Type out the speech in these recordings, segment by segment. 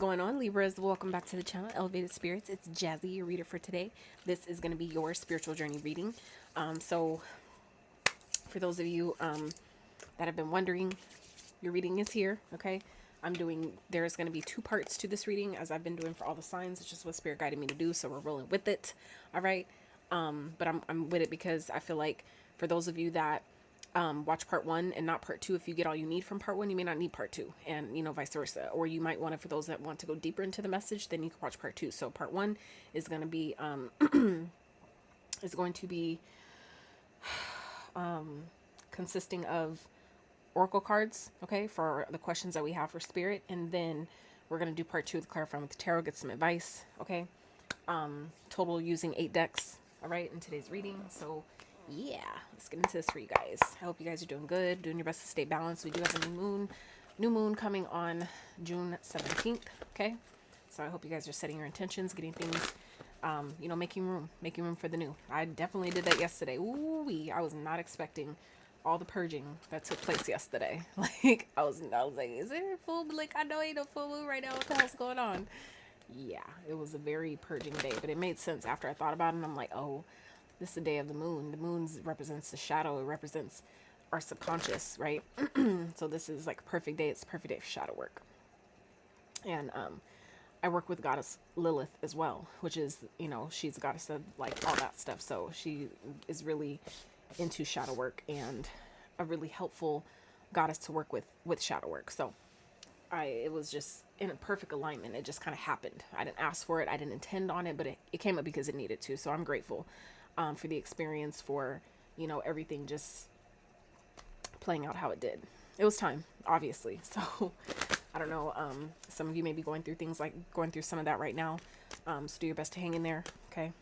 going on, Libras? Welcome back to the channel, Elevated Spirits. It's Jazzy, your reader for today. This is going to be your spiritual journey reading. So for those of you that have been wondering, your reading is here, okay? There's going to be two parts to this reading, as I've been doing for all the signs. It's just what Spirit guided me to do, so we're rolling with it, all right? But I'm with it because I feel like for those of you that watch part one and not part two, if you get all you need from part one, you may not need part two, and vice versa. Or you might want to, for those that want to go deeper into the message, then you can watch part two. So part one is going to be consisting of oracle cards, okay, for the questions that we have for Spirit, and then we're going to do part two with clarifying with the tarot, get some advice, okay. Total using 8 decks, all right, in today's reading. So yeah, let's get into this for you guys. I hope you guys are doing good, doing your best to stay balanced. We do have a new moon coming on June 17th, okay? So I hope you guys are setting your intentions, getting things, making room for the new. I definitely did that yesterday. Ooh-wee, I was not expecting all the purging that took place yesterday. Like, I was like, is there a full, like, I know ain't no full moon right now. What the hell's going on? Yeah, it was a very purging day, but it made sense after I thought about it, and I'm like, oh, this is the day of the moon. The moon represents the shadow. It represents our subconscious, right? So this is like a perfect day. It's a perfect day for shadow work. And I work with goddess Lilith as well, which is, she's a goddess of like all that stuff. So she is really into shadow work and a really helpful goddess to work with shadow work. So it was just in a perfect alignment. It just kind of happened. I didn't ask for it. I didn't intend on it, but it came up because it needed to. So I'm grateful for the experience, for, everything just playing out how it did. It was time, obviously. So I don't know. Some of you may be going through some of that right now. So do your best to hang in there. Okay.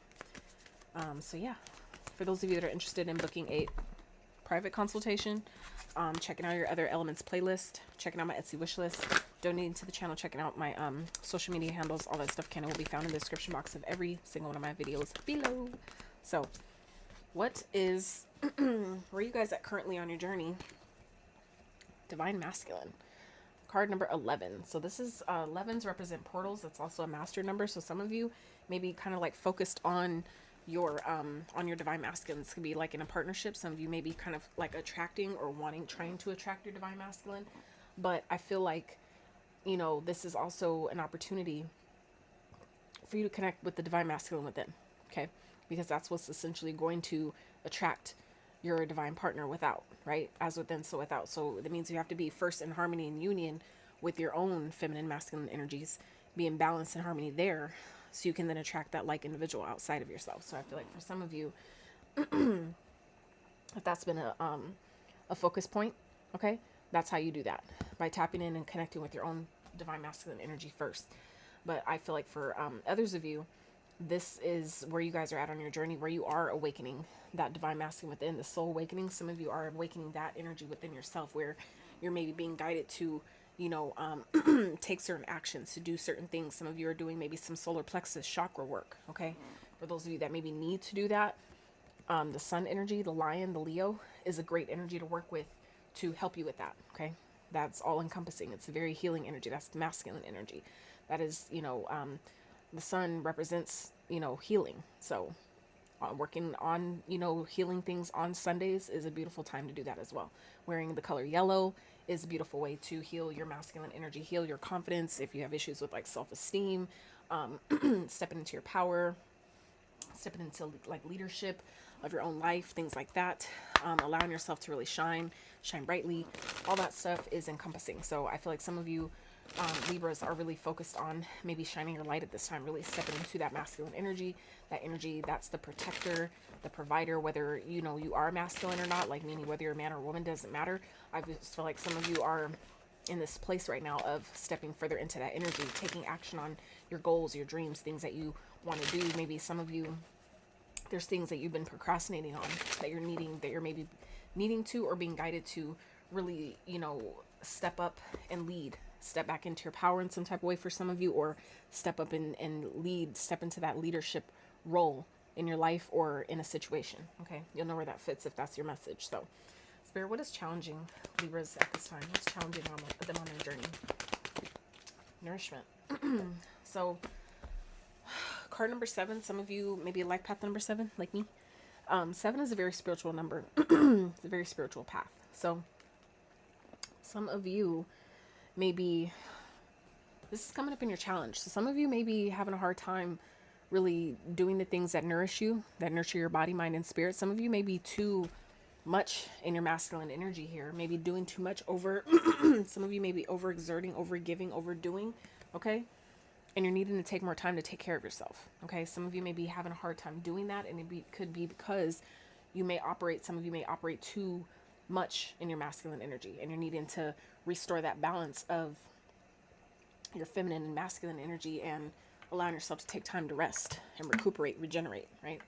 So yeah, for those of you that are interested in booking a private consultation, checking out your other elements playlist, checking out my Etsy wish list, donating to the channel, checking out my social media handles, all that stuff will be found in the description box of every single one of my videos below. So what is where are you guys at currently on your journey? Divine Masculine, card number 11. So this is 11s represent portals. That's also a master number. So some of you may be kind of like focused on your Divine Masculine. This could be like in a partnership. Some of you may be kind of like attracting or trying to attract your Divine Masculine. But I feel like, this is also an opportunity for you to connect with the Divine Masculine within, okay? Because that's what's essentially going to attract your divine partner without, right? As within, so without. So that means you have to be first in harmony and union with your own feminine, masculine energies, be in balance and harmony there, so you can then attract that like individual outside of yourself. So I feel like for some of you, if that's been a focus point, okay, that's how you do that, by tapping in and connecting with your own divine masculine energy first. But I feel like for others of you, this is where you guys are at on your journey, where you are awakening that divine masculine within, the soul awakening. Some of you are awakening that energy within yourself, where you're maybe being guided to, take certain actions, to do certain things. Some of you are doing maybe some solar plexus chakra work, okay? For those of you that maybe need to do that, the sun energy, the lion, the Leo, is a great energy to work with to help you with that, okay? That's all encompassing. It's a very healing energy. That's the masculine energy. That is, the sun represents, healing. So working on, healing things on Sundays is a beautiful time to do that as well. Wearing the color yellow is a beautiful way to heal your masculine energy, heal your confidence. If you have issues with like self-esteem, stepping into your power, stepping into like leadership of your own life, things like that, allowing yourself to really shine brightly, all that stuff is encompassing. So I feel like some of you Libras are really focused on maybe shining your light at this time, really stepping into that masculine energy, that's the protector, the provider, whether you are masculine or not, like meaning whether you're a man or a woman, doesn't matter. I just feel like some of you are in this place right now of stepping further into that energy, taking action on your goals, your dreams, things that you want to do. Maybe some of you, there's things that you've been procrastinating on that you're maybe needing to, or being guided to really, step up and lead, step back into your power in some type of way for some of you, or step up and lead, step into that leadership role in your life or in a situation. Okay, you'll know where that fits if that's your message. So Spirit, what is challenging Libras at this time? What's challenging them on their journey? Nourishment. So card number 7, some of you maybe like path number 7, like me. 7 is a very spiritual number. It's a very spiritual path. So some of you maybe, this is coming up in your challenge. So some of you may be having a hard time really doing the things that nourish you, that nurture your body, mind, and spirit. Some of you may be too much in your masculine energy here, maybe doing too much over. Some of you may be overexerting, overgiving, overdoing. Okay. And you're needing to take more time to take care of yourself. Okay. Some of you may be having a hard time doing that. And could be because some of you may operate too much in your masculine energy, and you're needing to restore that balance of your feminine and masculine energy and allowing yourself to take time to rest and recuperate, regenerate, right?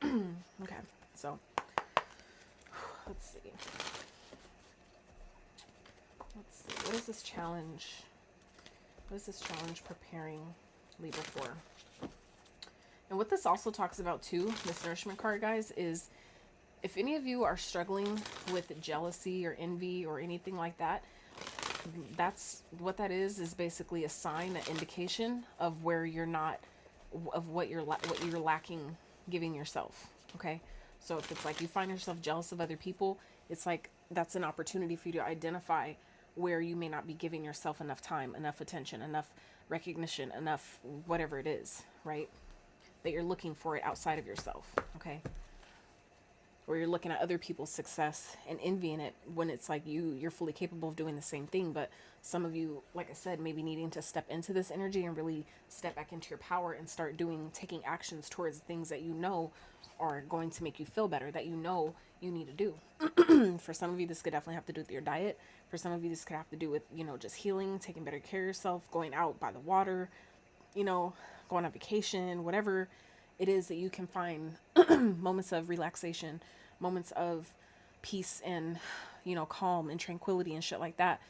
Okay, so let's see. What is this challenge? What is this challenge preparing Libra for? And what this also talks about too, this nourishment card, guys, is if any of you are struggling with jealousy or envy or anything like that, that's what that is basically a sign, an indication of where you're not, of what you're lacking giving yourself. Okay. So if it's like you find yourself jealous of other people, it's like that's an opportunity for you to identify where you may not be giving yourself enough time, enough attention, enough recognition, enough whatever it is, right? That you're looking for it outside of yourself. Okay. Or you're looking at other people's success and envying it when it's like you're fully capable of doing the same thing. But some of you, like I said, maybe needing to step into this energy and really step back into your power and start taking actions towards things that you know are going to make you feel better, that you know you need to do. For some of you, this could definitely have to do with your diet. For some of you, this could have to do with, just healing, taking better care of yourself, going out by the water, going on vacation, whatever it is that you can find moments of relaxation, moments of peace and, calm and tranquility and shit like that.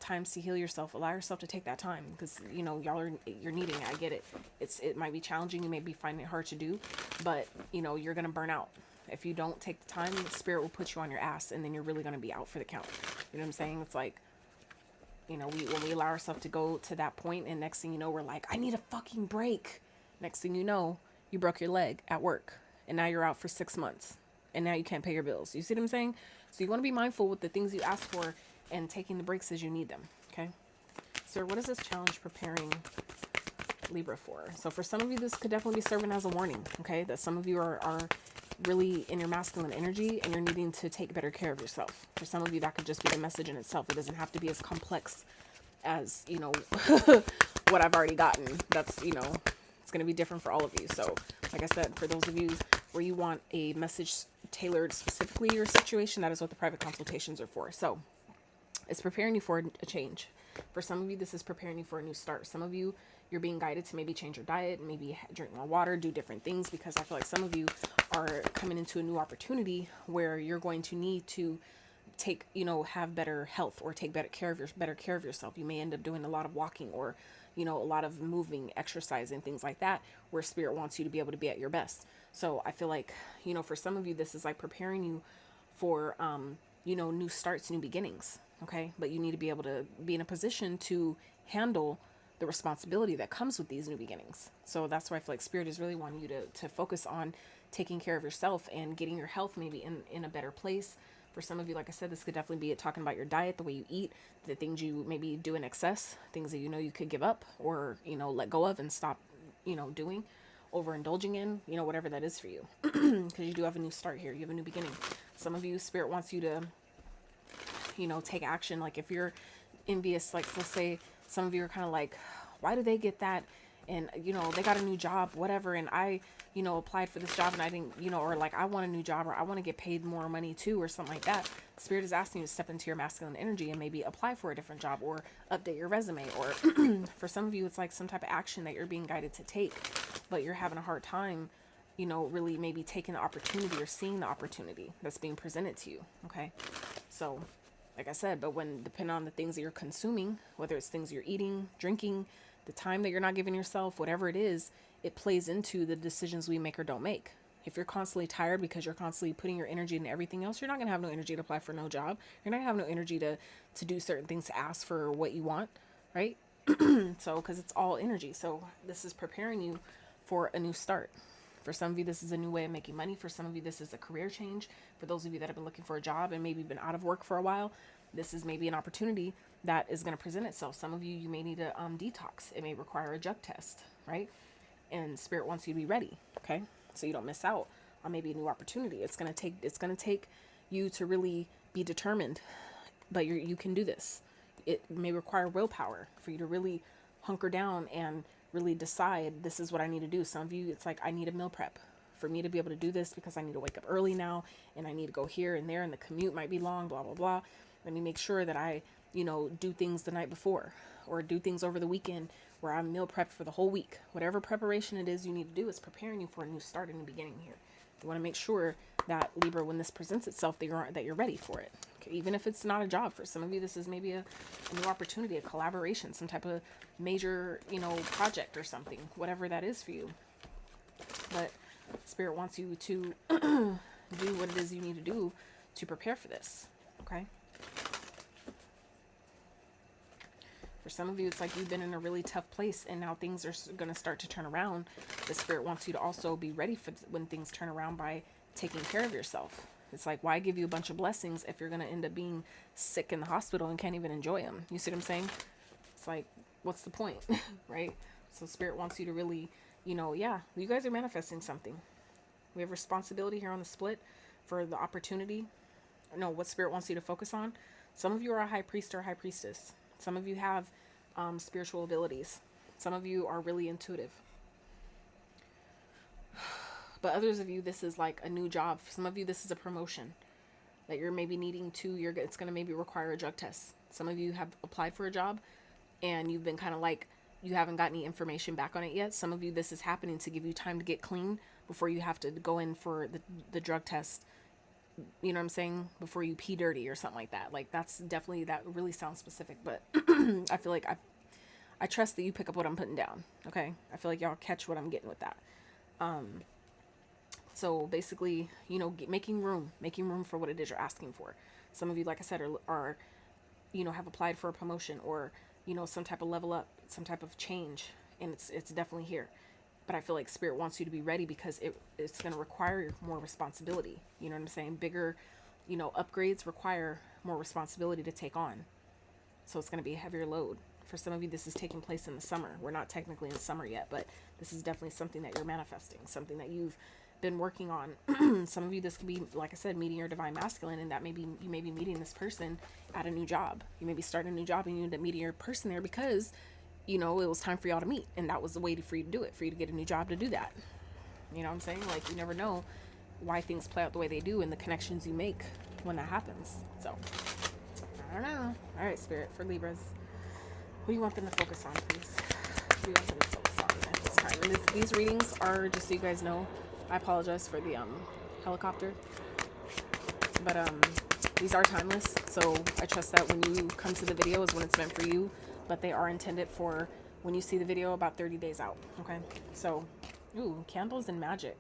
Times to heal yourself. Allow yourself to take that time because, you're needing it. I get it. It might be challenging. You may be finding it hard to do, but, you're going to burn out. If you don't take the time, the spirit will put you on your ass and then you're really going to be out for the count. You know what I'm saying? It's like, when we allow ourselves to go to that point and next thing you know, we're like, I need a fucking break. Next thing you know, you broke your leg at work and now you're out for 6 months and now you can't pay your bills. You see what I'm saying? So you want to be mindful with the things you ask for and taking the breaks as you need them. Okay. So what is this challenge preparing Libra for? So for some of you, this could definitely be serving as a warning. Okay. That some of you are really in your masculine energy and you're needing to take better care of yourself. For some of you, that could just be the message in itself. It doesn't have to be as complex as, what I've already gotten. That's, it's going to be different for all of you. So like I said, for those of you where you want a message tailored specifically to your situation, that is what the private consultations are for. So it's preparing you for a change. For some of you, this is preparing you for a new start. Some of you, you're being guided to maybe change your diet, maybe drink more water, do different things, because I feel like some of you are coming into a new opportunity where you're going to need to take, have better health or take better care of yourself. You may end up doing a lot of walking or, a lot of moving, exercising, things like that, where spirit wants you to be able to be at your best. So I feel like, for some of you, this is like preparing you for, new starts, new beginnings. Okay. But you need to be able to be in a position to handle the responsibility that comes with these new beginnings. So that's why I feel like spirit is really wanting you to focus on taking care of yourself and getting your health maybe in a better place. For some of you, like I said, this could definitely be talking about your diet, the way you eat, the things you maybe do in excess, things that you could give up or, let go of and stop, doing, overindulging in, whatever that is for you. Because you do have a new start here. You have a new beginning. Some of you, spirit wants you to, take action. Like if you're envious, like let's say some of you are kind of like, why do they get that? And, they got a new job, whatever. And I, applied for this job and I didn't, or like, I want a new job or I want to get paid more money too, or something like that. Spirit is asking you to step into your masculine energy and maybe apply for a different job or update your resume. Or for some of you, it's like some type of action that you're being guided to take, but you're having a hard time, really maybe taking the opportunity or seeing the opportunity that's being presented to you. Okay. So like I said, but depending on the things that you're consuming, whether it's things you're eating, drinking, the time that you're not giving yourself, whatever it is, it plays into the decisions we make or don't make. If you're constantly tired because you're constantly putting your energy into everything else, you're not going to have no energy to apply for no job. You're not going to have no energy to do certain things, to ask for what you want, right? So, because it's all energy. So this is preparing you for a new start. For some of you, this is a new way of making money. For some of you, this is a career change. For those of you that have been looking for a job and maybe been out of work for a while, this is maybe an opportunity that is going to present itself. Some of you, you may need a detox. It may require a drug test, right? And Spirit wants you to be ready, okay? So you don't miss out on maybe a new opportunity. It's going to take you to really be determined, but you can do this. It may require willpower for you to really hunker down and really decide, this is what I need to do. Some of you, it's like, I need a meal prep for me to be able to do this, because I need to wake up early now and I need to go here and there, and the commute might be long, blah, blah, blah. Let me make sure that I, do things the night before, or do things over the weekend where I'm meal prepped for the whole week. Whatever preparation it is you need to do is preparing you for a new start in the beginning here. You want to make sure that, Libra, when this presents itself, that you're ready for it. Okay? Even if it's not a job. For some of you, this is maybe a new opportunity, a collaboration, some type of major, project or something, whatever that is for you. But Spirit wants you to do what it is you need to do to prepare for this. Okay? For some of you, it's like you've been in a really tough place and now things are going to start to turn around. The Spirit wants you to also be ready for when things turn around by taking care of yourself. It's like, why give you a bunch of blessings if you're going to end up being sick in the hospital and can't even enjoy them? You see what I'm saying? It's like, what's the point, right? So Spirit wants you to really, yeah, you guys are manifesting something. We have responsibility here on the split for the opportunity. No, what Spirit wants you to focus on. Some of you are a high priest or a high priestess. Some of you have spiritual abilities. Some of you are really intuitive. But others of you, this is like a new job. For some of you, this is a promotion that you're maybe needing to. It's going to maybe require a drug test. Some of you have applied for a job and you've been kind of like, you haven't got any information back on it yet. Some of you, this is happening to give you time to get clean before you have to go in for the drug test. You know what I'm saying? Before you pee dirty or something like that. Like, that's definitely, that really sounds specific, but I feel like I trust that you pick up what I'm putting down. Okay. I feel like y'all catch what I'm getting with that. So basically, making room for what it is you're asking for. Some of you, like I said, are have applied for a promotion or, some type of level up, some type of change. And it's definitely here. But I feel like Spirit wants you to be ready because it's going to require more responsibility. You know what I'm saying? Bigger, upgrades require more responsibility to take on. So it's going to be a heavier load. For some of you, this is taking place in the summer. We're not technically in summer yet, but this is definitely something that you're manifesting, something that you've been working on. Some of you, this could be, like I said, meeting your divine masculine, and that you may be meeting this person at a new job. You may be starting a new job and you end up meeting your person there because it was time for y'all to meet, and that was the way for you to do it, for you to get a new job to do that. You know what I'm saying? Like, you never know why things play out the way they do and the connections you make when that happens. So, I don't know. All right, Spirit, for Libras, what do you want them to focus on, please? What do you want them to focus on at this time? And these readings are, just so you guys know, I apologize for the helicopter, but these are timeless, so I trust that when you come to the video is when it's meant for you. But they are intended for when you see the video about 30 days out. Okay. So, candles and magic.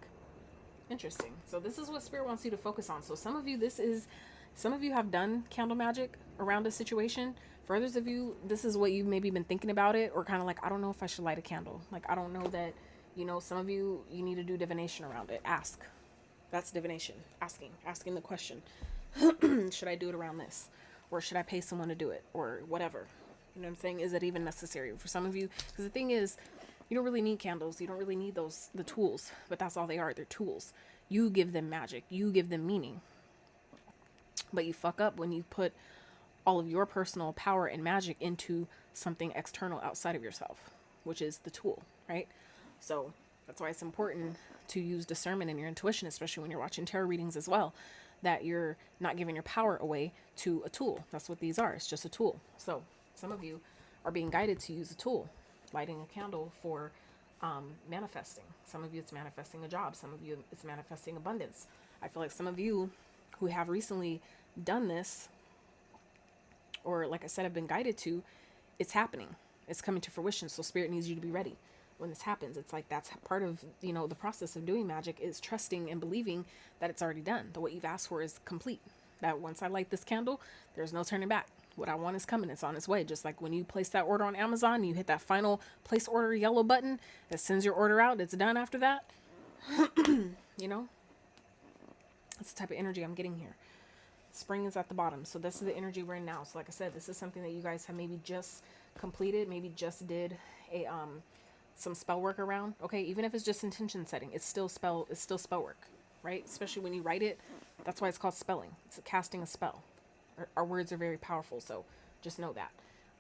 Interesting. So this is what Spirit wants you to focus on. So some of you have done candle magic around a situation. For others of you, this is what you maybe been thinking about it, or kind of like, I don't know if I should light a candle. Like, I don't know that, some of you need to do divination around it. Ask. That's divination. Asking the question. Should I do it around this? Or should I pay someone to do it? Or whatever. You know what I'm saying? Is it even necessary for some of you? Because the thing is, you don't really need candles. You don't really need the tools, but that's all they are. They're tools. You give them magic. You give them meaning. But you fuck up when you put all of your personal power and magic into something external outside of yourself, which is the tool, right? So that's why it's important to use discernment and your intuition, especially when you're watching tarot readings as well, that you're not giving your power away to a tool. That's what these are. It's just a tool. So some of you are being guided to use a tool, lighting a candle for manifesting. Some of you, it's manifesting a job. Some of you, it's manifesting abundance. I feel like some of you who have recently done this, or like I said, have been guided to, it's happening. It's coming to fruition. So Spirit needs you to be ready. when this happens. It's like that's part of, you know, the process of doing magic is trusting and believing that it's already done, that what you've asked for is complete, that once I light this candle, there's no turning back. What I want is coming. It's on its way. Just like when you place that order on Amazon, you hit that final place order yellow button that sends your order out. It's done after that. You know, that's the type of energy I'm getting here. Spring is at the bottom. So this is the energy we're in now. So like I said, this is something that you guys have maybe just completed, maybe just did a some spell work around. Okay, even if it's just intention setting, it's still spell work, right? Especially when you write it. That's why it's called spelling. It's casting a spell. Our words are very powerful, so just know that.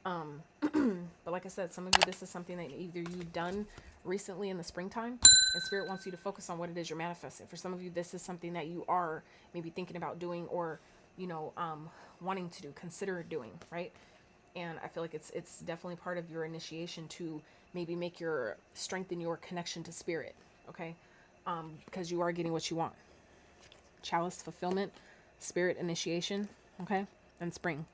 But like I said, some of you, this is something that either you've done recently in the springtime, and Spirit wants you to focus on what it is you're manifesting. For some of you, this is something that you are maybe thinking about doing, or, you know, wanting to do, consider doing, right? And I feel like it's definitely part of your initiation to maybe strengthen your connection to Spirit, okay? Because you are getting what you want. Chalice, fulfillment, Spirit, initiation, okay? And spring.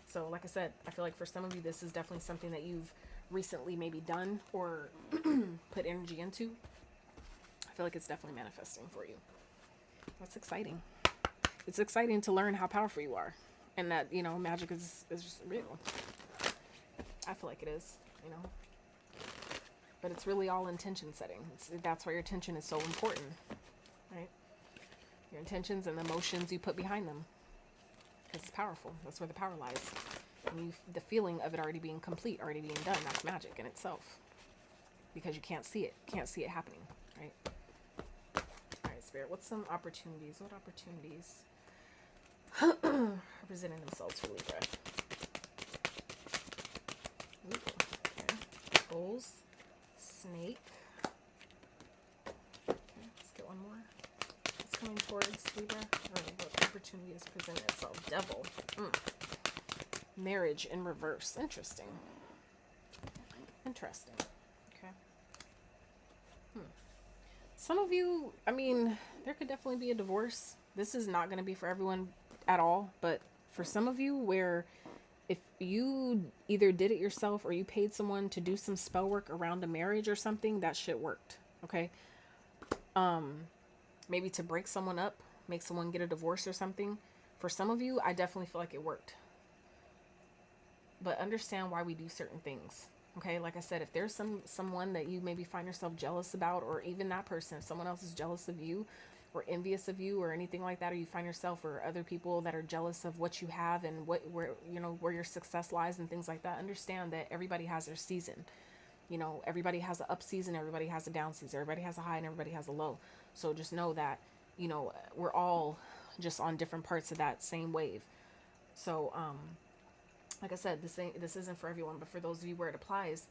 So like I said, I feel like for some of you, this is definitely something that you've recently maybe done or put energy into. I feel like it's definitely manifesting for you. That's exciting. It's exciting to learn how powerful you are, and that, you know, magic is real. I feel like it is, you know. But it's really all intention setting. That's why your intention is so important, right? Your intentions and the emotions you put behind them. It's powerful. That's where the power lies. And the feeling of it already being complete, already being done, that's magic in itself. Because you can't see it. Can't see it happening, right? All right, Spirit, what's some opportunities? What opportunities are presenting themselves for Libra? Ooh, okay. Goals. Snake. Okay, let's get one more. What's coming towards Libra? Or what opportunity is presenting itself? Devil. Marriage in reverse. Interesting. Interesting. Okay. Some of you, I mean, there could definitely be a divorce. This is not going to be for everyone at all, but for some of you, where if you either did it yourself or you paid someone to do some spell work around a marriage or something, that shit worked. Okay. Maybe to break someone up, make someone get a divorce or something. For some of you, I definitely feel like it worked. But understand why we do certain things. Okay, like I said, if there's someone that you maybe find yourself jealous about, or even that person, if someone else is jealous of you or envious of you or anything like that, or you find yourself or other people that are jealous of what you have and where your success lies and things like that, understand that everybody has their season. You know, everybody has an up season, everybody has a down season, everybody has a high and everybody has a low. So just know that, you know, we're all just on different parts of that same wave. So, like I said, this isn't for everyone, but for those of you where it applies,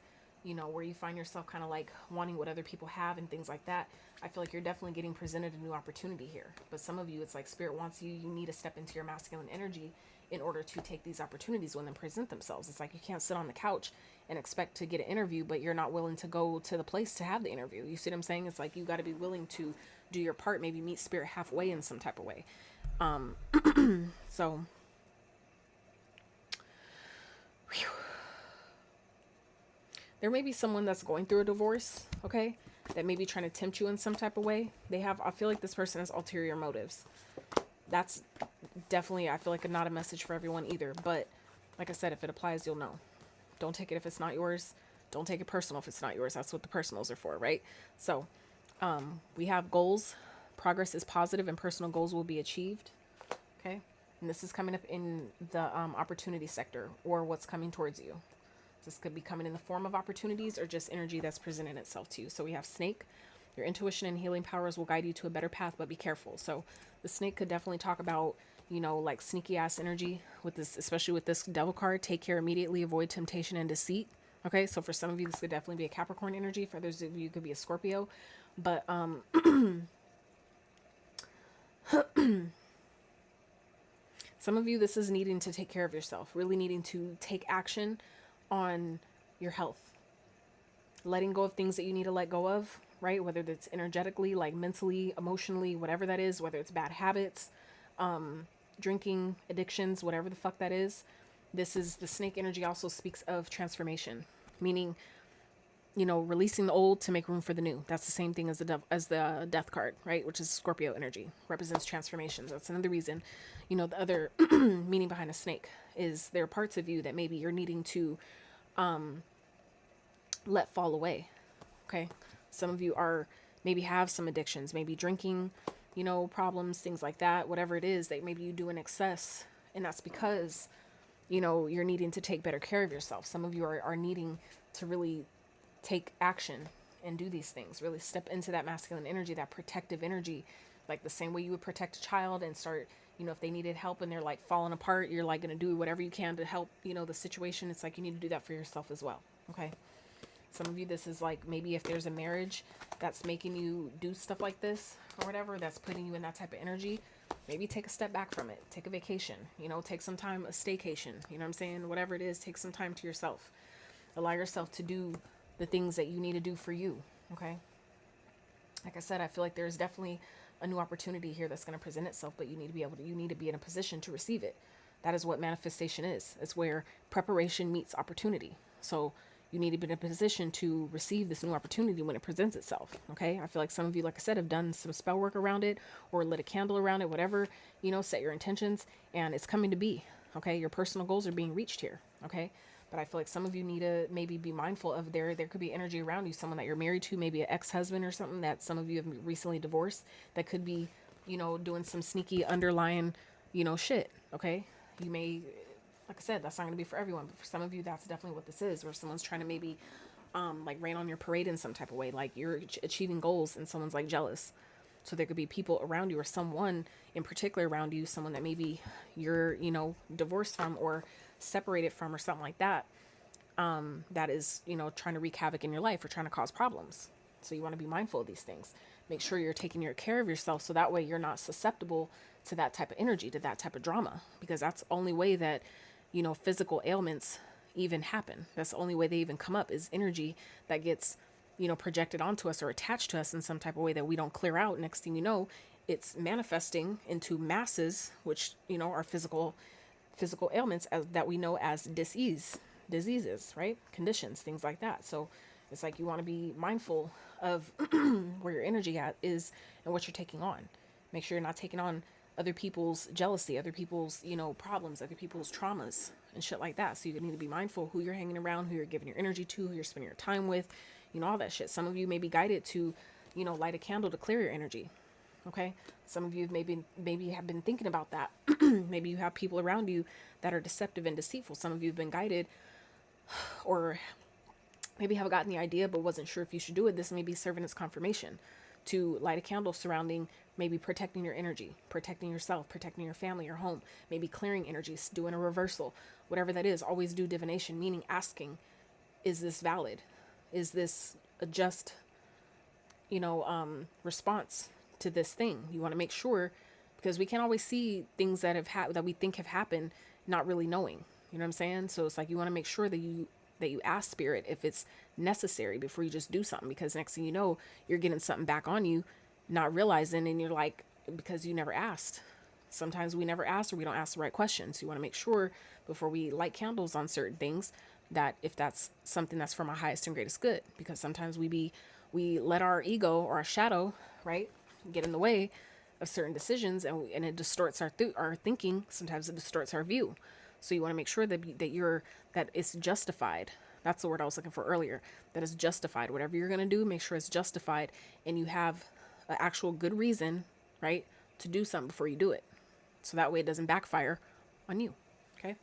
you know, where you find yourself kind of like wanting what other people have and things like that, I feel like you're definitely getting presented a new opportunity here. But some of you, it's like Spirit wants you need to step into your masculine energy in order to take these opportunities when they present themselves. It's like you can't sit on the couch and expect to get an interview, but you're not willing to go to the place to have the interview. You see what I'm saying? It's like you got to be willing to do your part, maybe meet Spirit halfway in some type of way. So... Whew. There may be someone that's going through a divorce, okay, that may be trying to tempt you in some type of way. I feel like this person has ulterior motives. That's definitely, I feel like, not a message for everyone either. But like I said, if it applies, you'll know. Don't take it if it's not yours. Don't take it personal if it's not yours. That's what the personals are for, right? So we have goals. Progress is positive and personal goals will be achieved, okay? And this is coming up in the opportunity sector, or what's coming towards you. This could be coming in the form of opportunities or just energy that's presenting itself to you. So we have snake. Your intuition and healing powers will guide you to a better path, but be careful. So the snake could definitely talk about, you know, like sneaky ass energy with this, especially with this devil card. Take care immediately, avoid temptation and deceit. Okay, so for some of you, this could definitely be a Capricorn energy. For others of you, it could be a Scorpio. But some of you, this is needing to take care of yourself, really needing to take action on your health, letting go of things that you need to let go of, right? Whether that's energetically, like mentally, emotionally, whatever that is, whether it's bad habits, drinking, addictions, whatever the fuck that is. This is the snake energy also speaks of transformation, meaning, releasing the old to make room for the new. That's the same thing as the death card, right? Which is Scorpio energy, represents transformations. That's another reason, the other meaning behind a snake is there are parts of you that maybe you're needing to let fall away. Okay. Some of you maybe have some addictions, maybe drinking, problems, things like that, whatever it is that maybe you do in excess. And that's because, you're needing to take better care of yourself. Some of you are needing to really take action and do these things, really step into that masculine energy, that protective energy, like the same way you would protect a child and start, if they needed help and they're like falling apart, you're like going to do whatever you can to help, the situation. It's like you need to do that for yourself as well. Okay. Some of you, this is like maybe if there's a marriage that's making you do stuff like this or whatever, that's putting you in that type of energy, maybe take a step back from it, take a vacation, take some time, a staycation, you know what I'm saying? Whatever it is, take some time to yourself. Allow yourself to do the things that you need to do for you. Okay. Like I said, I feel like there's definitely a new opportunity here that's going to present itself, but you need to be in a position to receive it. That is what manifestation is. It's where preparation meets opportunity. So you need to be in a position to receive this new opportunity when it presents itself. Okay. I feel like some of you, like I said, have done some spell work around it or lit a candle around it, whatever, set your intentions and it's coming to be. Okay. Your personal goals are being reached here. Okay. But I feel like some of you need to maybe be mindful of there could be energy around you, someone that you're married to, maybe an ex-husband or something that some of you have recently divorced that could be, doing some sneaky underlying, shit. Okay. You may, like I said, that's not going to be for everyone, but for some of you, that's definitely what this is, where someone's trying to maybe, like rain on your parade in some type of way. Like you're achieving goals and someone's like jealous. So there could be people around you or someone in particular around you, someone that maybe you're, divorced from or separated from or something like that, that is, trying to wreak havoc in your life or trying to cause problems. So you want to be mindful of these things. Make sure you're taking care of yourself so that way you're not susceptible to that type of energy, to that type of drama, because that's the only way that, physical ailments even happen. That's the only way they even come up is energy that gets, projected onto us or attached to us in some type of way that we don't clear out. Next thing you know, it's manifesting into masses, which, are physical ailments that we know as diseases, right? Conditions, things like that. So it's like you want to be mindful of where your energy is and what you're taking on. Make sure you're not taking on other people's jealousy, other people's, problems, other people's traumas and shit like that. So you need to be mindful who you're hanging around, who you're giving your energy to, who you're spending your time with, all that shit. Some of you may be guided to, light a candle to clear your energy. Okay. Some of you maybe have been thinking about that. Maybe you have people around you that are deceptive and deceitful. Some of you have been guided or maybe have gotten the idea, but wasn't sure if you should do it. This may be serving as confirmation to light a candle surrounding maybe protecting your energy, protecting yourself, protecting your family, your home, maybe clearing energies, doing a reversal, whatever that is. Always do divination, meaning asking, is this valid? Is this a just, response to this thing? You want to make sure, because we can't always see things that that we think have happened, not really knowing, you know what I'm saying? So it's like, you want to make sure that you ask spirit if it's necessary before you just do something, because next thing you know, you're getting something back on you, not realizing, and you're like, because you never asked. Sometimes we never ask or we don't ask the right questions. So you want to make sure before we light candles on certain things that if that's something that's from our highest and greatest good, because sometimes we let our ego or our shadow, right, get in the way of certain decisions, and it distorts our thinking. Sometimes it distorts our view. So you want to make sure that that it's justified. That's the word I was looking for earlier. That is justified. Whatever you're going to do, make sure it's justified and you have an actual good reason, right, to do something before you do it. So that way it doesn't backfire on you. Okay.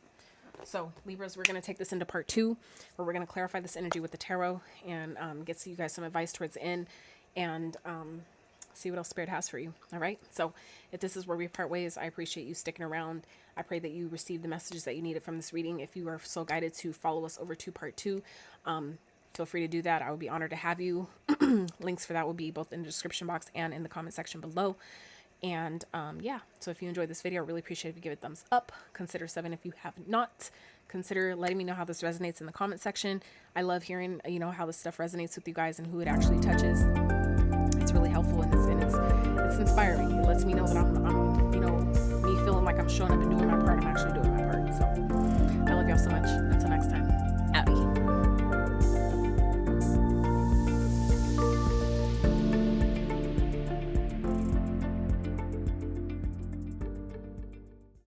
So Libras, we're going to take this into part 2, where we're going to clarify this energy with the tarot and get you guys some advice towards the end and see what else Spirit has for you. All right. So if this is where we part ways, I appreciate you sticking around. I pray that you receive the messages that you needed from this reading. If you are so guided to follow us over to part 2, feel free to do that. I would be honored to have you. Links for that will be both in the description box and in the comment section below. And yeah, so if you enjoyed this video, I really appreciate if you give it a thumbs up. Consider 7 if you have not. Consider letting me know how this resonates in the comment section. I love hearing, how this stuff resonates with you guys and who it actually touches. It's really helpful and it's inspiring. It lets me know that I'm me feeling like I'm showing up and doing my